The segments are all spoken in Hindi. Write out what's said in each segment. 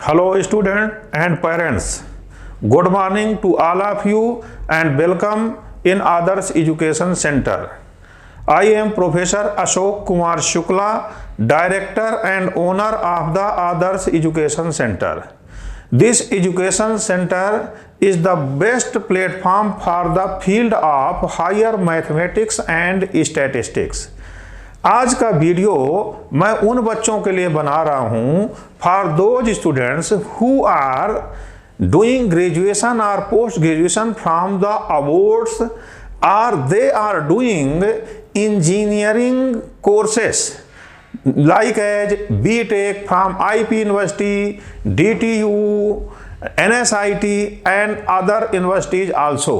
Hello student and parents. Good morning to all of you and welcome in Adarsh Education Center. I am Professor Ashok Kumar Shukla, Director and owner of the Adarsh Education Center. This education center is the best platform for the field of higher mathematics and statistics. आज का वीडियो मैं उन बच्चों के लिए बना रहा हूं for those students who are doing graduation और post graduation from the abroads और they are doing engineering courses like as BTech from IP University, DTU, NSIT and other universities also.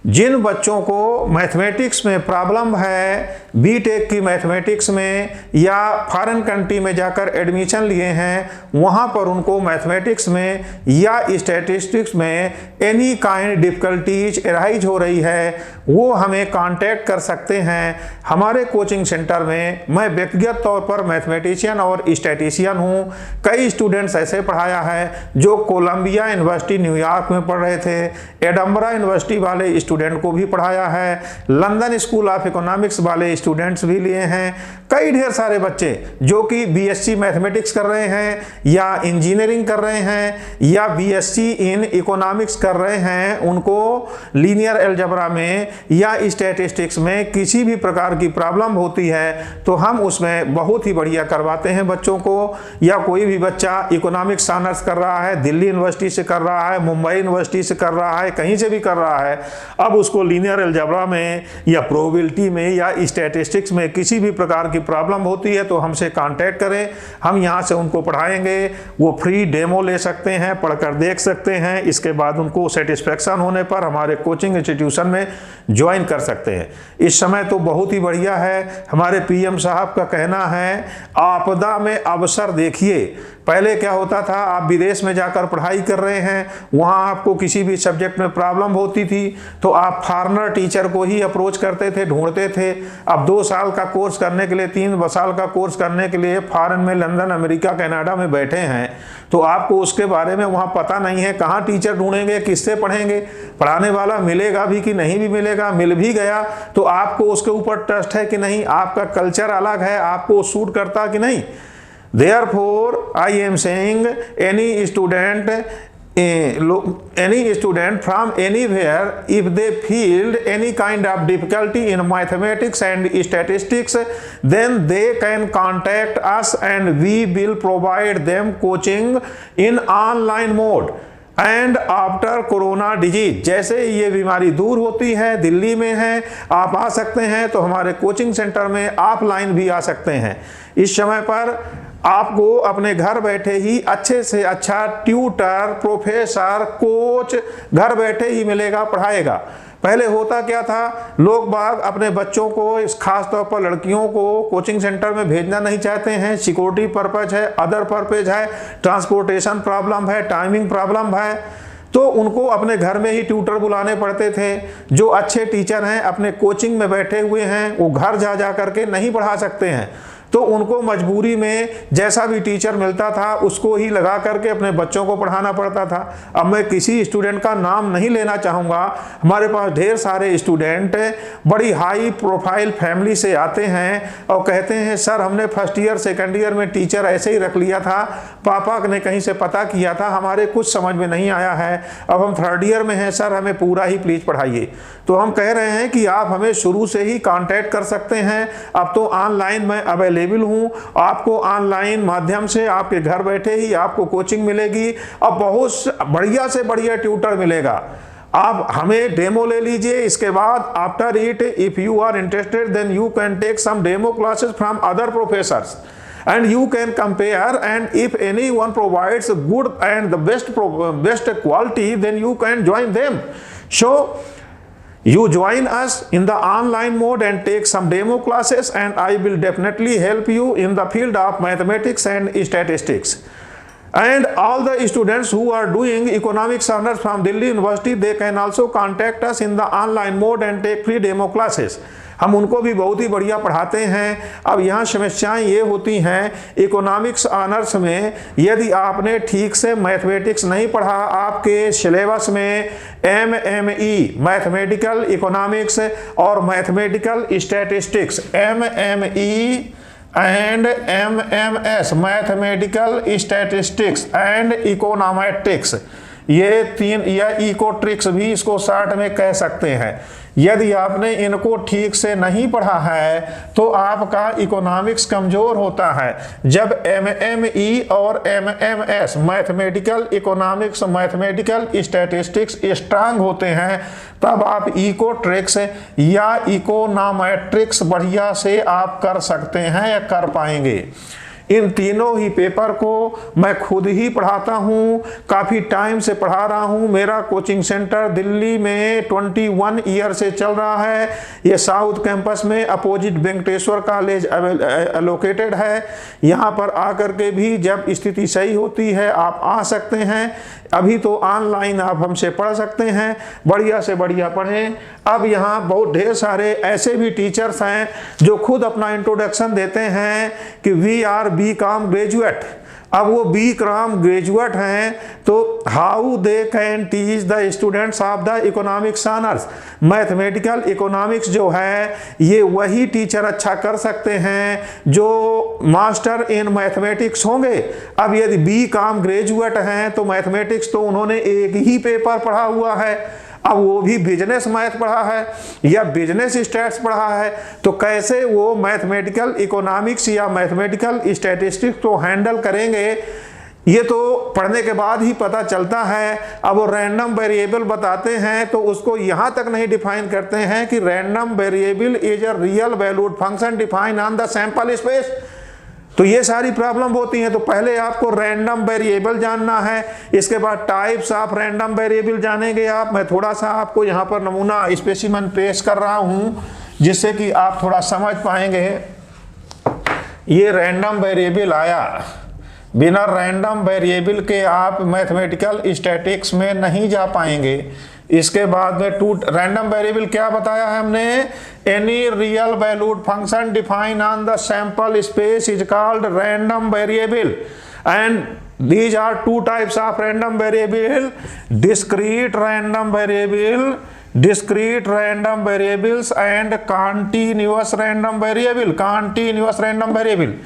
जिन बच्चों को मैथमेटिक्स में प्रॉब्लम है, बीटेक की मैथमेटिक्स में या फॉरेन कंट्री में जाकर एडमिशन लिए हैं, वहाँ पर उनको मैथमेटिक्स में या स्टैटिस्टिक्स में एनी काइंड डिफ़िकल्टीज अराइज हो रही है, वो हमें कांटेक्ट कर सकते हैं। हमारे कोचिंग सेंटर में मैं व्यक्तिगत तौर पर मैथमेटिशियन और स्टैटिशियन हूँ। कई स्टूडेंट्स ऐसे पढ़ाया है जो कोलंबिया यूनिवर्सिटी न्यूयॉर्क में पढ़ रहे थे, एडम्बरा यूनिवर्सिटी वाले स्टूडेंट को भी पढ़ाया है, लंदन स्कूल ऑफ इकोनॉमिक्स वाले स्टूडेंट्स भी लिए हैं। कई ढेर सारे बच्चे जो कि बीएससी मैथमेटिक्स कर रहे हैं या इंजीनियरिंग कर रहे हैं या बीएससी इन इकोनॉमिक्स कर रहे हैं, उनको लीनियर अलजेब्रा में या स्टैटिस्टिक्स में किसी भी प्रकार की प्रॉब्लम होती है तो हम उसमें बहुत ही बढ़िया करवाते हैं बच्चों को। या कोई भी बच्चा इकोनॉमिक्स ऑनर्स कर रहा है, दिल्ली यूनिवर्सिटी से कर रहा है, मुंबई यूनिवर्सिटी से कर रहा है, कहीं से भी कर रहा है, अब उसको लीनियर अलजेब्रा में या प्रोबेबिलिटी में या स्टैटिस्टिक्स में किसी भी प्रकार की प्रॉब्लम होती है तो हमसे कांटेक्ट करें, हम यहाँ से उनको पढ़ाएंगे। वो फ्री डेमो ले सकते हैं, पढ़कर देख सकते हैं, इसके बाद उनको सेटिस्फेक्शन होने पर हमारे कोचिंग इंस्टीट्यूशन में ज्वाइन कर सकते हैं। इस समय तो बहुत ही बढ़िया है। हमारे पीएम साहब का कहना है आपदा में अवसर देखिए। पहले क्या होता था, आप विदेश में जाकर पढ़ाई कर रहे हैं, वहाँ आपको किसी भी सब्जेक्ट में प्रॉब्लम होती थी तो आप फॉरेनर टीचर को ही अप्रोच करते थे, ढूंढते थे। अब 2 साल का कोर्स करने के लिए, 3 साल का कोर्स करने के लिए फॉरेन में लंदन, अमेरिका, कनाडा में बैठे हैं तो आपको उसके बारे में वहाँ पता नहीं है, कहाँ टीचर ढूंढेंगे, किससे पढ़ेंगे, पढ़ाने वाला मिलेगा भी कि नहीं भी मिलेगा, मिल भी गया तो आपको उसके ऊपर ट्रस्ट है कि नहीं, आपका कल्चर अलग है, आपको सूट करता कि नहीं। Therefore, I am saying any student from anywhere, if they feel any kind of difficulty in mathematics and statistics, then they can contact us and we will provide them coaching in online mode. And after corona disease, जैसे ये बीमारी दूर होती है, दिल्ली में है, आप आ सकते हैं तो हमारे कोचिंग सेंटर में ऑफलाइन भी आ सकते हैं। इस समय पर आपको अपने घर बैठे ही अच्छे से अच्छा ट्यूटर, प्रोफेसर, कोच घर बैठे ही मिलेगा, पढ़ाएगा। पहले होता क्या था, लोग बाग अपने बच्चों को, इस खास तौर पर लड़कियों को कोचिंग सेंटर में भेजना नहीं चाहते हैं। सिक्योरिटी पर्पज है, अदर पर्पज है, ट्रांसपोर्टेशन प्रॉब्लम है, टाइमिंग प्रॉब्लम है, तो उनको अपने घर में ही ट्यूटर बुलाने पड़ते थे। जो अच्छे टीचर हैं, अपने कोचिंग में बैठे हुए हैं, वो घर जा जा करके नहीं पढ़ा सकते हैं तो उनको मजबूरी में जैसा भी टीचर मिलता था उसको ही लगा करके अपने बच्चों को पढ़ाना पड़ता था। अब मैं किसी स्टूडेंट का नाम नहीं लेना चाहूँगा, हमारे पास ढेर सारे स्टूडेंट बड़ी हाई प्रोफाइल फैमिली से आते हैं और कहते हैं सर हमने फर्स्ट ईयर सेकेंड ईयर में टीचर ऐसे ही रख लिया था, पापा ने कहीं से पता किया था, हमारे कुछ समझ में नहीं आया है, अब हम थर्ड ईयर में हैं सर, हमें पूरा ही प्लीज़ पढ़ाइए। तो हम कह रहे हैं कि आप हमें शुरू से ही कांटेक्ट कर सकते हैं। अब तो ऑनलाइन मैं अवेलेबल हूँ, आपको ऑनलाइन माध्यम से आपके घर बैठे ही आपको कोचिंग मिलेगी और बहुत बढ़िया से बढ़िया ट्यूटर मिलेगा। आप हमें डेमो ले लीजिए, इसके बाद after it if you are interested then you can take some demo classes from other professors and you can compare, and if anyone provides good and the best quality then you can join them. So you join us in the online mode and take some demo classes and I will definitely help you in the field of mathematics and statistics. And all the students who are doing economics honors from Delhi University, they can also contact us in the online mode and take free demo classes. हम उनको भी बहुत ही बढ़िया पढ़ाते हैं। अब यहाँ समस्याएं ये होती हैं, इकोनॉमिक्स ऑनर्स में यदि आपने ठीक से मैथमेटिक्स नहीं पढ़ा, आपके सिलेबस में MME मैथमेटिकल इकोनॉमिक्स और mathematical statistics MME and MMS mathematical statistics and econometrics, ये तीन, या इकोट्रिक्स भी इसको शॉर्ट में कह सकते हैं, यदि आपने इनको ठीक से नहीं पढ़ा है तो आपका इकोनॉमिक्स कमजोर होता है। जब MME और MMS mathematical economics mathematical statistics strong होते हैं, तब आप इकोट्रिक्स या इकोनॉमेट्रिक्स बढ़िया से आप कर सकते हैं या कर पाएंगे। इन तीनों ही पेपर को मैं खुद ही पढ़ाता हूँ, काफ़ी टाइम से पढ़ा रहा हूँ। मेरा कोचिंग सेंटर दिल्ली में 21 ईयर से चल रहा है। ये साउथ कैंपस में अपोजिट वेंकटेश्वर कॉलेज लोकेटेड है। यहाँ पर आकर के भी जब स्थिति सही होती है आप आ सकते हैं। अभी तो ऑनलाइन आप हमसे पढ़ सकते हैं, बढ़िया से बढ़िया पढ़ें। अब यहाँ बहुत ढेर सारे ऐसे भी टीचर्स हैं जो खुद अपना इंट्रोडक्शन देते हैं कि वी आर BCom ग्रेजुएट। अब वो BCom ग्रेजुएट हैं तो how they can teach the students of the economics honours. Mathematical economics जो है ये वही टीचर अच्छा कर सकते हैं जो मास्टर इन मैथमेटिक्स होंगे। अब यदि BCom ग्रेजुएट हैं तो मैथमेटिक्स तो उन्होंने एक ही पेपर पढ़ा हुआ है, अब वो भी बिजनेस मैथ पढ़ा है या बिजनेस स्टैट्स पढ़ा है, तो कैसे वो मैथमेटिकल इकोनॉमिक्स या मैथमेटिकल स्टैटिस्टिक्स को हैंडल करेंगे, ये तो पढ़ने के बाद ही पता चलता है। अब वो रैंडम वेरिएबल बताते हैं तो उसको यहाँ तक नहीं डिफाइन करते हैं कि random variable is a real valued function define on the sample space. तो ये सारी प्रॉब्लम होती हैं। तो पहले आपको रैंडम वेरिएबल जानना है, इसके बाद टाइप्स ऑफ रैंडम वेरिएबल जानेंगे आप। मैं थोड़ा सा आपको यहाँ पर नमूना स्पेसिमेन पेश कर रहा हूँ जिससे कि आप थोड़ा समझ पाएंगे। ये रैंडम वेरिएबल आया, बिना रैंडम वेरिएबल के आप मैथमेटिकल स्टैटिक्स में नहीं जा पाएंगे। इसके बाद में रैंडम वेरिएबल क्या बताया है हमने, any real valued function define on the sample space is called random variable and these are two types of random variable, discrete random variable, discrete random variables and continuous random variable, continuous random variable.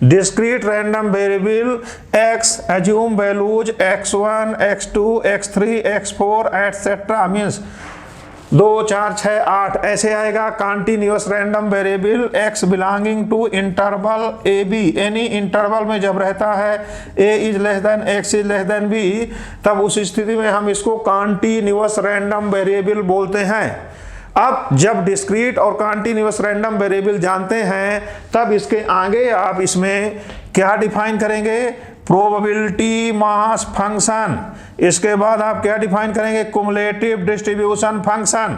Discrete random variable x assume values x1 x2 x3 x4 etc. means 2 4 6 8 ऐसे आएगा। Continuous random variable x belonging to interval A B, any interval में जब रहता है a is less than x is less than b, तब उस स्थिति में हम इसको कंटिन्यूअस रैंडम वेरिएबल बोलते हैं। अब जब डिस्क्रीट और कंटिन्यूअस रैंडम वेरिएबल जानते हैं तब इसके आगे आप इसमें क्या डिफाइन करेंगे, प्रोबेबिलिटी मास फंक्शन। इसके बाद आप क्या डिफाइन करेंगे, कुमुलेटिव डिस्ट्रीब्यूशन फंक्शन।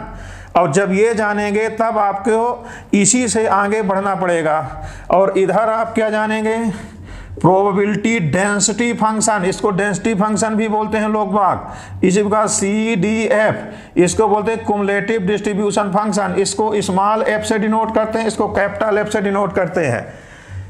और जब ये जानेंगे तब आपको इसी से आगे बढ़ना पड़ेगा। और इधर आप क्या जानेंगे, प्रोबेबिलिटी डेंसिटी फंक्शन, इसको डेंसिटी फंक्शन भी बोलते हैं लोग बाग। इसी प्रकार CDF इसको बोलते हैं कुमुलेटिव डिस्ट्रीब्यूशन फंक्शन, इसको स्मॉल f से डिनोट करते हैं, इसको कैपिटल F से डिनोट करते हैं।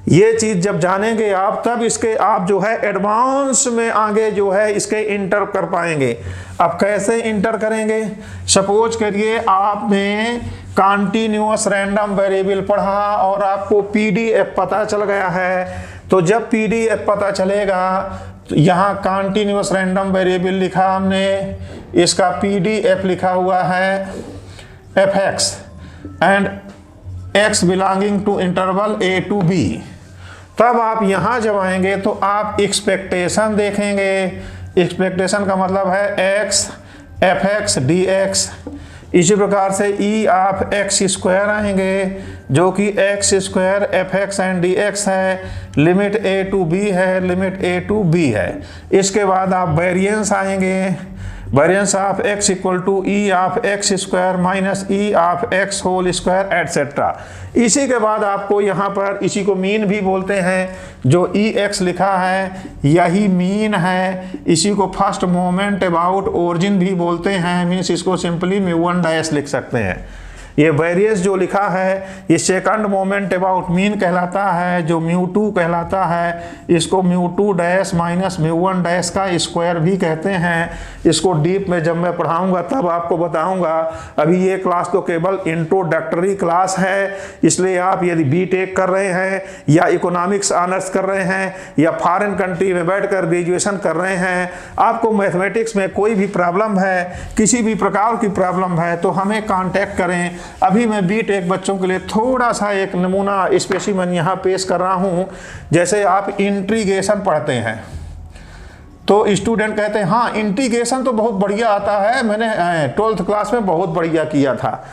ये चीज जब जानेंगे आप तब इसके आप जो है एडवांस में आगे जो है इसके इंटर कर पाएंगे। अब कैसे इंटर करेंगे, सपोज करिए आपने कंटिन्यूअस रैंडम वेरिएबल पढ़ा और आपको PDF पता चल गया है, तो जब PDF पता चलेगा तो यहाँ कंटिन्यूअस रैंडम वेरिएबल लिखा हमने, इसका PDF लिखा हुआ है fx and x belonging to interval a to b। तब आप यहाँ जब आएंगे तो आप एक्सपेक्टेशन देखेंगे। एक्सपेक्टेशन का मतलब है x fx dx। इसी प्रकार से e ऑफ x स्क्वायर आएंगे जो कि x square fx and dx है, लिमिट a to b है, लिमिट a to b है। इसके बाद आप वेरिएंस आएंगे, variance of x equal to e of x square minus e of x whole square etcetera. इसी के बाद आपको यहाँ पर इसी को मीन भी बोलते हैं, जो ex लिखा है यही मीन है। इसी को फर्स्ट मोमेंट अबाउट ओरिजिन भी बोलते हैं, मीन्स इसको सिंपली μ1 डैश लिख सकते हैं। ये वेरियस जो लिखा है ये सेकंड मोमेंट अबाउट मीन कहलाता है, जो μ2 कहलाता है। इसको μ2 डैश माइनस μ1 डैश का स्क्वायर भी कहते हैं। इसको डीप में जब मैं पढ़ाऊंगा तब आपको बताऊंगा। अभी ये क्लास तो केवल इंट्रोडक्टरी क्लास है, इसलिए आप यदि बीटेक कर रहे हैं या इकोनॉमिक्स ऑनर्स कर रहे हैं या फॉरेन कंट्री में बैठकर ग्रेजुएशन कर रहे हैं, आपको मैथमेटिक्स में कोई भी प्रॉब्लम है, किसी भी प्रकार की प्रॉब्लम है तो हमें कांटेक्ट करें। अभी मैं बीटेक बच्चों के लिए थोड़ा सा एक नमूना स्पेसिमेन यहाँ पेश कर रहा हूँ। जैसे आप इंटीग्रेशन पढ़ते हैं तो स्टूडेंट कहते हैं हाँ इंटीग्रेशन तो बहुत बढ़िया आता है, मैंने 12th क्लास में बहुत बढ़िया किया था।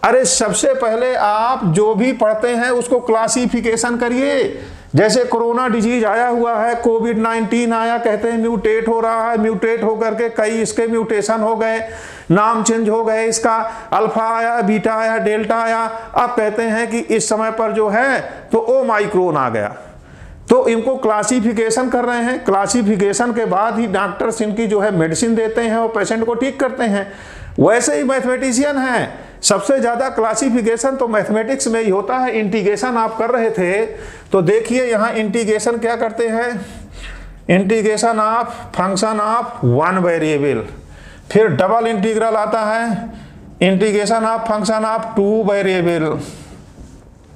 अरे सबसे पहले आप जो भी पढ़ते हैं उसको क्लासिफिकेशन करिए। जैसे कोरोना डिजीज आया हुआ है, कोविड-19 आया, कहते हैं म्यूटेट हो रहा है, म्यूटेट होकर के कई इसके म्यूटेशन हो गए, नाम चेंज हो गए, इसका अल्फा आया, बीटा आया, डेल्टा आया। अब कहते हैं कि इस समय पर जो है तो ओमाइक्रोन आ गया, तो इनको क्लासिफिकेशन कर रहे हैं। क्लासिफिकेशन के बाद ही डॉक्टर्स इनकी जो है मेडिसिन देते हैं और पेशेंट को ठीक करते हैं। वैसे ही मैथमेटिशियन हैं, सबसे ज़्यादा क्लासिफिकेशन तो मैथमेटिक्स में ही होता है। इंटीग्रेशन आप कर रहे थे तो देखिए यहाँ इंटीग्रेशन क्या करते हैं, integration of function of one variable, फिर डबल इंटीग्रल आता है, integration of function of two variable,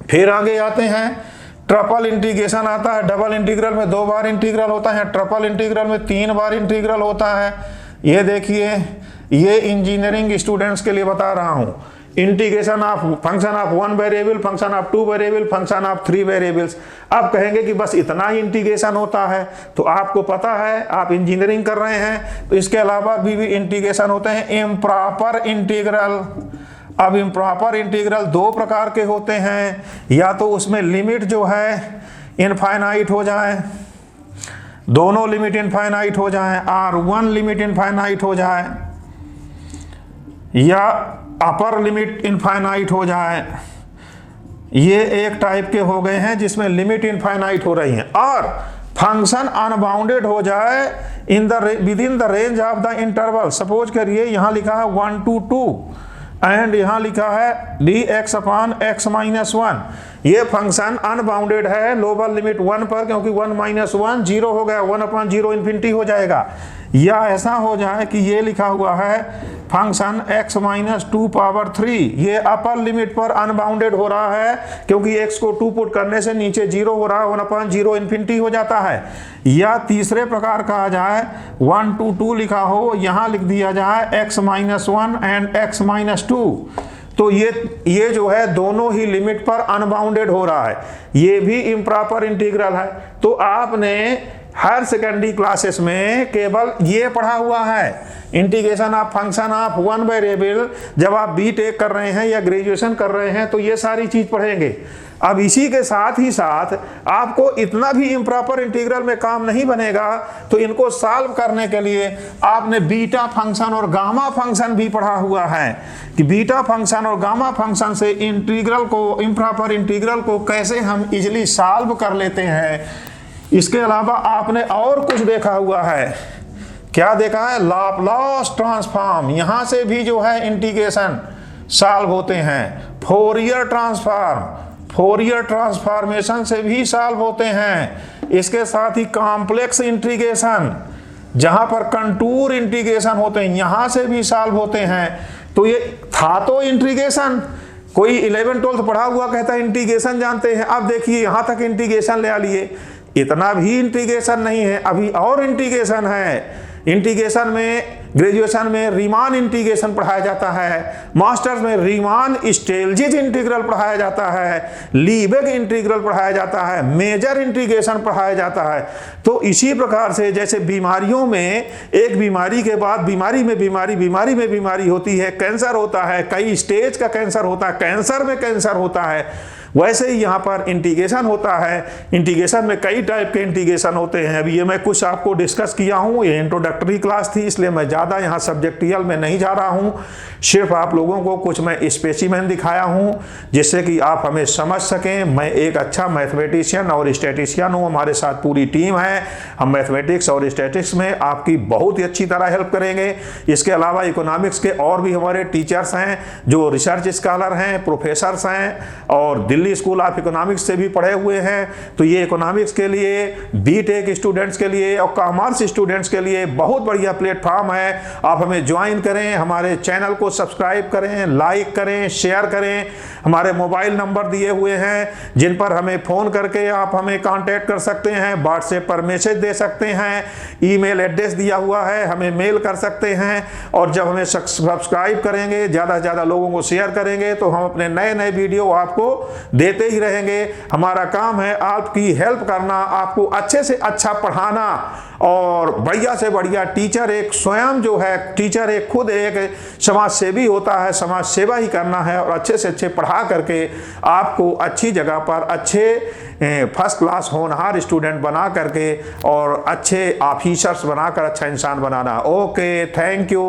फिर आगे आते हैं ट्रिपल इंटीग्रेशन आता है। डबल इंटीग्रल में 2 बार इंटीग्रल होता है, ट्रिपल इंटीग्रल में 3 बार इंटीग्रल होता है। ये देखिए, ये इंजीनियरिंग स्टूडेंट्स के लिए बता रहा हूँ। Integration of function of 1 variable, function of 2 variable, function of 3 variables. अब कहेंगे कि बस इतना ही इंटीग्रेशन होता है, तो आपको पता है आप इंजीनियरिंग कर रहे हैं तो इसके अलावा भी इंटीग्रेशन होते हैं। इम्प्रॉपर इंटीग्रल, अब इम्प्रॉपर इंटीग्रल 2 प्रकार के होते हैं, या तो उसमें लिमिट जो है इनफाइनाइट हो जाए, दोनों लिमिट इनफाइनाइट हो जाए, R1 लिमिट इनफाइनाइट हो जाए, या अपर लिमिट इनफाइनाइट हो जाए। ये एक टाइप के हो गए हैं जिसमें लिमिट इनफाइनाइट हो रही है। और फंक्शन अनबाउंडेड हो जाए with in the range of the interval. Suppose करिए यहाँ लिखा है 1 to 2 एंड यहाँ लिखा है dx अपॉन x माइनस 1। ये फंक्शन अनबाउंडेड है लोअर लिमिट 1 पर, क्योंकि 1 माइनस 1 0 हो गया, 1 अपॉन 0 इन्फिनिटी हो जाएगा। या ऐसा हो जाए कि ये लिखा हुआ है फंक्शन x माइनस 2 पावर 3, ये अपर लिमिट पर अनबाउंडेड हो रहा है, क्योंकि x को 2 पुट करने से नीचे 0 हो रहा है, 1 अपॉन 0 इन्फिनिटी हो जाता है। या तीसरे प्रकार कहा जाए 1 to 2 लिखा हो, यहाँ लिख दिया जाए x minus 1 and x minus 2, तो ये जो है दोनों ही लिमिट पर अनबाउंडेड हो रहा है। ये भी इम्प्रॉपर इंटीग्रल है। तो आपने हायर सेकेंडरी क्लासेस में केवल ये पढ़ा हुआ है, integration of function of 1 variable. जब आप बीटेक कर रहे हैं या ग्रेजुएशन कर रहे हैं तो ये सारी चीज पढ़ेंगे। अब इसी के साथ ही साथ आपको इतना भी इम्प्रॉपर इंटीग्रल में काम नहीं बनेगा, तो इनको सॉल्व करने के लिए आपने बीटा फंक्शन और गामा फंक्शन भी पढ़ा हुआ है कि बीटा फंक्शन और गामा फंक्शन से इंटीग्रल को, इम्प्रॉपर इंटीग्रल को कैसे हम इजिली सॉल्व कर लेते हैं। इसके अलावा आपने और कुछ देखा हुआ है, क्या देखा है, लाप्लास ट्रांसफॉर्म, यहां से भी जो है इंटीग्रेशन सॉल्व होते हैं। फोरियर ट्रांसफॉर्म, फोरियर ट्रांसफॉर्मेशन से भी सॉल्व होते हैं। इसके साथ ही कॉम्प्लेक्स इंटीग्रेशन, जहां पर कंटूर इंटीग्रेशन होते हैं, यहां से भी सॉल्व होते हैं। तो ये था तो इंटीग्रेशन, कोई 11-12 पढ़ा हुआ कहता है इंटीग्रेशन जानते हैं। अब देखिए यहां तक इंटीग्रेशन ले आइए, इतना भी इंटीग्रेशन नहीं है, अभी और इंटीग्रेशन है। इंटीग्रेशन में ग्रेजुएशन में रीमान इंटीग्रेशन पढ़ाया जाता है, मास्टर्स में रीमान स्टेल्जिज इंटीग्रल पढ़ाया जाता है, लीबेग इंटीग्रल पढ़ाया जाता है, मेजर इंटीग्रेशन पढ़ाया जाता है। तो इसी प्रकार से जैसे बीमारियों में एक बीमारी के बाद बीमारी में बीमारी होती है, कैंसर होता है, कई स्टेज का कैंसर होता है, कैंसर में कैंसर होता है, वैसे ही यहाँ पर इंटीग्रेशन होता है। इंटीग्रेशन में कई टाइप के इंटीग्रेशन होते हैं। अभी ये मैं कुछ आपको डिस्कस किया हूँ, ये इंट्रोडक्टरी क्लास थी, इसलिए मैं ज़्यादा यहाँ सब्जेक्टियल में नहीं जा रहा हूँ। सिर्फ आप लोगों को कुछ मैं स्पेसिमेन दिखाया हूँ जिससे कि आप हमें समझ सकें। मैं एक अच्छा मैथमेटिशियन और स्टैटिस्टिशियन हूँ, हमारे साथ पूरी टीम है। हम मैथमेटिक्स और स्टैटिस्टिक्स में आपकी बहुत ही अच्छी तरह हेल्प करेंगे। इसके अलावा इकोनॉमिक्स के और भी हमारे टीचर्स हैं जो रिसर्च स्कॉलर हैं, प्रोफेसर्स हैं और दिल्ली स्कूल ऑफ इकोनॉमिक्स से भी पढ़े हुए हैं। तो ये इकोनॉमिक्स के लिए, बीटेक स्टूडेंट्स के लिए और कॉमर्स स्टूडेंट्स के लिए बहुत बढ़िया प्लेटफॉर्म है। आप हमें ज्वाइन करें, हमारे चैनल को सब्सक्राइब करें, लाइक करें, शेयर करें। हमारे मोबाइल नंबर दिए हुए हैं जिन पर हमें फ़ोन करके आप हमें कांटेक्ट कर सकते हैं, व्हाट्सएप पर मैसेज दे सकते हैं, ईमेल एड्रेस दिया हुआ है, हमें मेल कर सकते हैं। और जब हमें सब्सक्राइब करेंगे, ज़्यादा से ज़्यादा लोगों को शेयर करेंगे तो हम अपने नए नए वीडियो आपको देते ही रहेंगे। हमारा काम है आपकी हेल्प करना, आपको अच्छे से अच्छा पढ़ाना और बढ़िया से बढ़िया टीचर एक स्वयं जो है, टीचर एक खुद एक समाज सेवी होता है, समाज सेवा ही करना है और अच्छे से अच्छे पढ़ा करके आपको अच्छी जगह पर अच्छे फर्स्ट क्लास होनहार स्टूडेंट बना करके और अच्छे ऑफिसर्स बनाकर अच्छा इंसान बनाना। Okay, thank you.